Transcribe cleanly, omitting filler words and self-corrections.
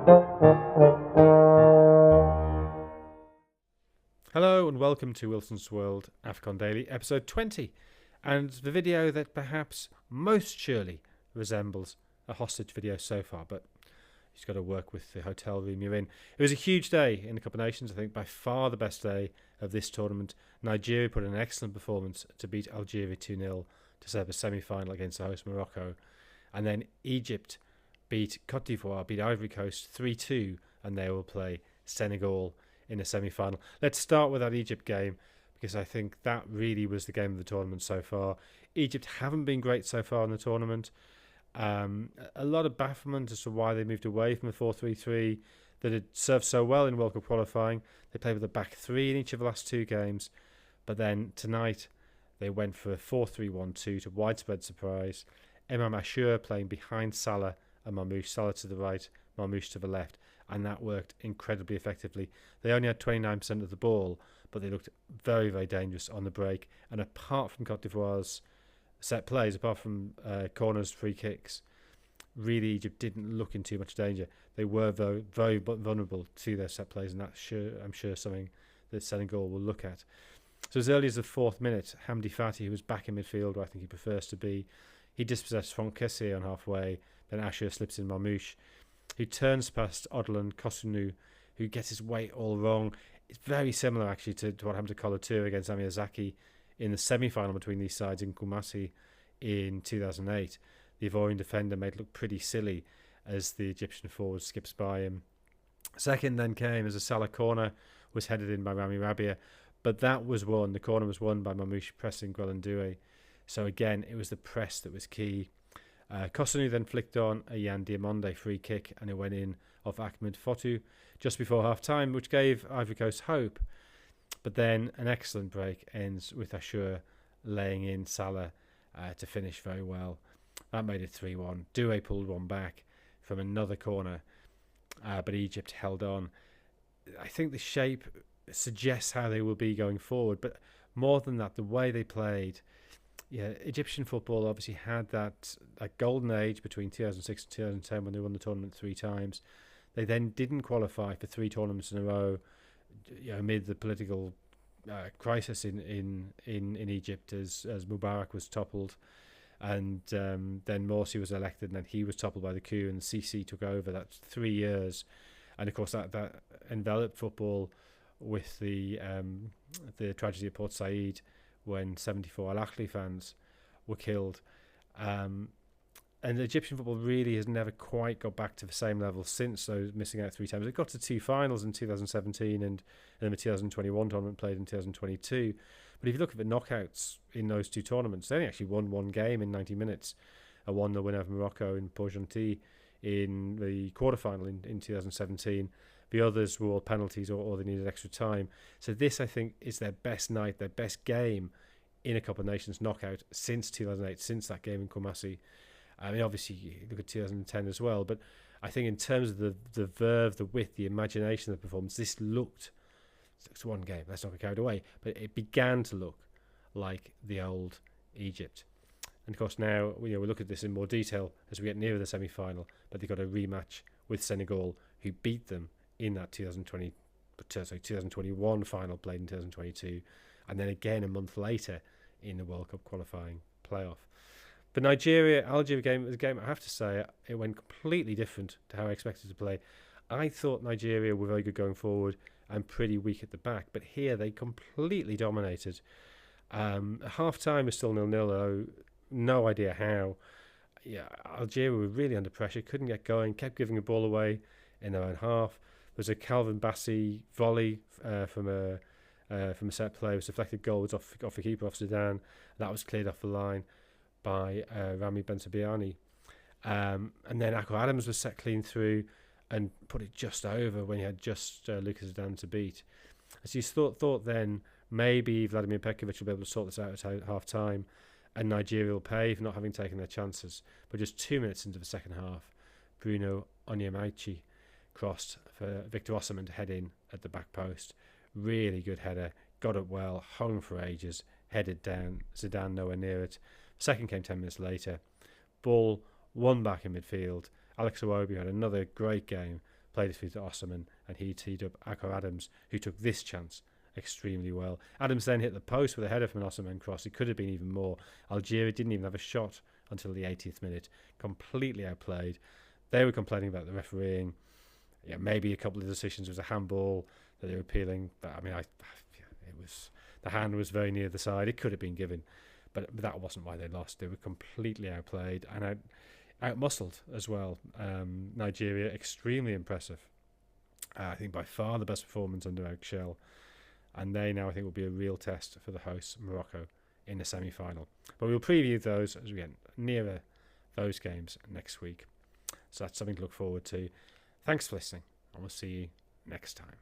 Hello and welcome to Wilson's World Afcon Daily, episode 20, and the video that perhaps most surely resembles a hostage video so far, but you've got to work with the hotel room you're in. It was a huge day in the Cup of Nations, I think by far the best day of this tournament. Nigeria put in an excellent performance to beat Algeria 2-0 to set up a semi-final against the host Morocco, and then Egypt beat Cote d'Ivoire, beat Ivory Coast 3-2, and they will play Senegal in a semi-final. Let's start with that Egypt game, because I think that really was the game of the tournament so far. Egypt haven't been great so far in the tournament. A lot of bafflement as to why they moved away from the 4-3-3 that had served so well in World Cup qualifying. They played with a back three in each of the last two games, but then tonight they went for a 4-3-1-2 to widespread surprise. Imam Ashur playing behind Salah and Marmoush, Salah to the right, Marmoush to the left, and that worked incredibly effectively. They only had 29% of the ball, but they looked very, very dangerous on the break. And apart from Cote d'Ivoire's set plays, apart from corners, free kicks, really Egypt didn't look in too much danger. They were very, very vulnerable to their set plays, and that's I'm sure something that Senegal will look at. So as early as the 4th minute, Hamdi Fati, who was back in midfield, where I think he prefers to be, he dispossessed Franck Kessié on halfway. Then Ashur slips in Marmoush, who turns past Odilon Kosunu, who gets his weight all wrong. It's very similar, actually, to what happened to Kolo against Amir Zaki in the semi-final between these sides in Kumasi in 2008. The Ivorian defender made it look pretty silly as the Egyptian forward skips by him. Second then came as a Salah corner was headed in by Rami Rabia, but that was won. The corner was won by Marmoush pressing Gwelendoué. So again, it was the press that was key. Kosunu then flicked on a Yan Diamonde free kick, and it went in off Ahmed Fotu just before half-time, which gave Ivory Coast hope. But then an excellent break ends with Ashur laying in Salah to finish very well. That made it 3-1. Doué pulled one back from another corner, but Egypt held on. I think the shape suggests how they will be going forward, but more than that, the way they played. Yeah, Egyptian football obviously had that golden age between 2006 and 2010 when they won the tournament 3 times. They then didn't qualify for 3 tournaments in a row, amid the political crisis in Egypt as Mubarak was toppled, and then Morsi was elected, and then he was toppled by the coup, and the Sisi took over. That's 3 years, and of course that enveloped football with the tragedy of Port Said, when 74 Al Ahly fans were killed. And Egyptian football really has never quite got back to the same level since those missing out 3 times. It got to 2 finals in 2017 and then the 2021 tournament played in 2022. But if you look at the knockouts in those 2 tournaments, they only actually won 1 game in 90 minutes. A 1-0 win over Morocco in Port-Gentil in the quarterfinal in 2017. The others were all penalties or they needed extra time. So this, I think, is their best night, their best game in a Cup of Nations knockout since 2008, since that game in Kumasi. I mean, obviously, you look at 2010 as well, but I think in terms of the verve, the width, the imagination of the performance, this looked, it's one game, let's not get carried away, but it began to look like the old Egypt. And of course now, we look at this in more detail as we get nearer the semi-final, but they got a rematch with Senegal, who beat them in that 2021 final played in 2022, and then again a month later in the World Cup qualifying playoff. The Nigeria-Algeria game was a game, I have to say, it went completely different to how I expected to play. I thought Nigeria were very good going forward and pretty weak at the back, but here they completely dominated. Half-time was still 0-0, though no idea how. Yeah, Algeria were really under pressure, couldn't get going, kept giving the ball away in their own half. There was a Calvin Bassey volley from a set play. It was a deflected goal. It was off the keeper, off Zidane. That was cleared off the line by Rami Bensabiani. And then Akko Adams was set clean through and put it just over when he had just Lucas Zidane to beat. As you thought then, maybe Vladimir Petkovic will be able to sort this out at half-time, and Nigeria will pay for not having taken their chances. But just 2 minutes into the second half, Bruno Onyemaechi crossed for Victor Osimhen to head in at the back post. Really good header, got it well, hung for ages, headed down, Zidane nowhere near it. Second came 10 minutes later. Ball won back in midfield. Alex Iwobi had another great game, played his feet to Osimhen, and he teed up Akko Adams, who took this chance extremely well. Adams then hit the post with a header from an Osimhen cross. It could have been even more. Algeria didn't even have a shot until the 80th minute. Completely outplayed. They were complaining about the refereeing. Yeah, maybe a couple of decisions was a handball that they were appealing, but I mean, it was, the hand was very near the side. It could have been given, but that wasn't why they lost. They were completely outplayed and out-muscled as well. Nigeria, extremely impressive. I think by far the best performance under Eggshell. And they now, I think, will be a real test for the hosts, Morocco, in the semi-final. But we'll preview those as we get nearer those games next week. So that's something to look forward to. Thanks for listening, and we'll see you next time.